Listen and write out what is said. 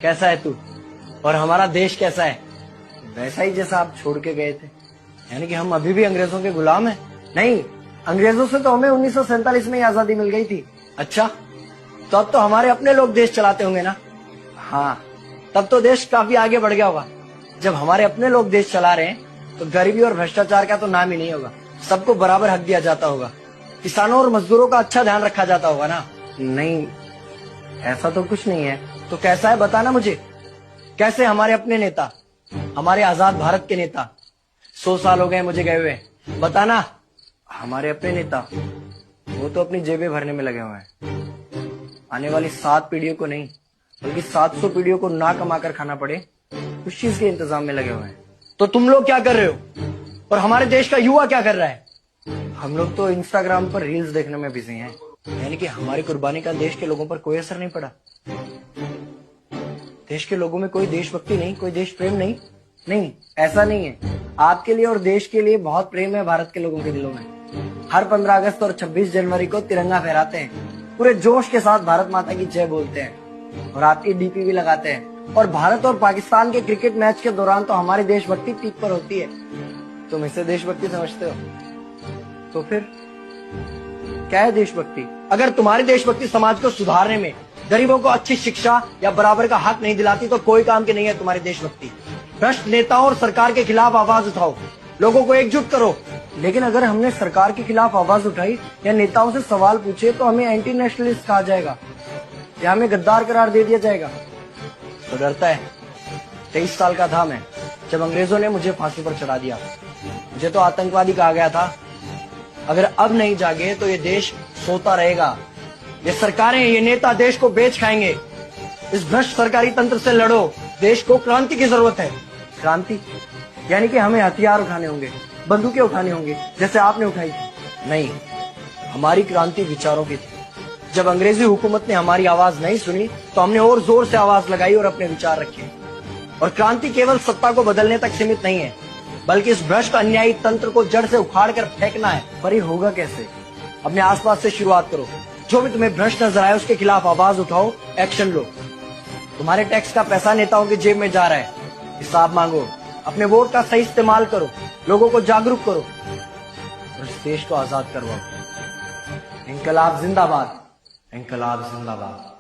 कैसा है तू और हमारा देश कैसा है? वैसा ही जैसा आप छोड़ के गए थे। यानी कि हम अभी भी अंग्रेजों के गुलाम हैं? नहीं, अंग्रेजों से तो हमें 1947 में ही आजादी मिल गई थी। अच्छा, तो अब तो हमारे अपने लोग देश चलाते होंगे ना? हाँ, तब तो देश काफी आगे बढ़ गया होगा। जब हमारे अपने लोग देश चला रहे हैं तो गरीबी और भ्रष्टाचार का तो नाम ही नहीं होगा। सबको बराबर हक दिया जाता होगा, किसानों और मजदूरों का अच्छा ध्यान रखा जाता होगा ना? नहीं, ऐसा तो कुछ नहीं है। तो कैसा है बताना मुझे। कैसे हमारे अपने नेता, हमारे आजाद भारत के नेता, 100 साल हो गए मुझे गए हुए, बताना। हमारे अपने नेता वो तो अपनी जेबें भरने में लगे हुए हैं। आने वाली 7 पीढ़ियों को नहीं बल्कि 700 पीढ़ियों को ना कमा कर खाना पड़े उस चीज के इंतजाम में लगे हुए हैं। तो तुम लोग क्या कर रहे हो और हमारे देश का युवा क्या कर रहा है? हम लोग तो इंस्टाग्राम पर रील्स देखने में बिजी हैं। यानी कि हमारी कुर्बानी का देश के लोगों पर कोई असर नहीं पड़ा। देश के लोगों में कोई देशभक्ति नहीं, कोई देश प्रेम नहीं। नहीं, ऐसा नहीं है। आपके लिए और देश के लिए बहुत प्रेम है भारत के लोगों के दिलों में। हर 15 अगस्त और 26 जनवरी को तिरंगा फहराते हैं, पूरे जोश के साथ भारत माता की जय बोलते हैं और आपकी डीपी भी लगाते हैं। और भारत और पाकिस्तान के क्रिकेट मैच के दौरान तो हमारी देशभक्ति पीक पर होती है। तुम इसे देशभक्ति समझते हो? तो फिर क्या है देशभक्ति? अगर तुम्हारी देशभक्ति समाज को सुधारने में, गरीबों को अच्छी शिक्षा या बराबर का हक नहीं दिलाती तो कोई काम की नहीं है तुम्हारी देशभक्ति। भ्रष्ट नेताओं और सरकार के खिलाफ आवाज उठाओ, लोगों को एकजुट करो। लेकिन अगर हमने सरकार के खिलाफ आवाज उठाई या नेताओं से सवाल पूछे तो हमें एंटी नेशनलिस्ट कहा जाएगा या हमें गद्दार करार दे दिया जाएगा। तो डरता है। 23 साल का था मैं जब अंग्रेजों ने मुझे फांसी पर चढ़ा दिया। मुझे तो आतंकवादी कहा गया था। अगर अब नहीं जागे तो ये देश सोता रहेगा। ये सरकारें, ये नेता देश को बेच खाएंगे। इस भ्रष्ट सरकारी तंत्र से लड़ो। देश को क्रांति की जरूरत है। क्रांति यानी कि हमें हथियार उठाने होंगे, बंदूकें उठानी होंगी जैसे आपने उठाई थी। नहीं, हमारी क्रांति विचारों की थी। जब अंग्रेजी हुकूमत ने हमारी आवाज नहीं सुनी तो हमने और जोर से आवाज लगाई और अपने विचार रखे। और क्रांति केवल सत्ता को बदलने तक सीमित नहीं है, बल्कि इस भ्रष्ट अन्यायी तंत्र को जड़ से उखाड़ कर फेंकना है। पर ये होगा कैसे? अपने आसपास से शुरुआत करो। जो भी तुम्हें भ्रष्ट नजर आए उसके खिलाफ आवाज उठाओ, एक्शन लो। तुम्हारे टैक्स का पैसा नेताओं की जेब में जा रहा है, हिसाब मांगो। अपने वोट का सही इस्तेमाल करो, लोगों को जागरूक करो और इस देश को आजाद करवाओ। इंकलाब जिंदाबाद, इंकलाब जिंदाबाद।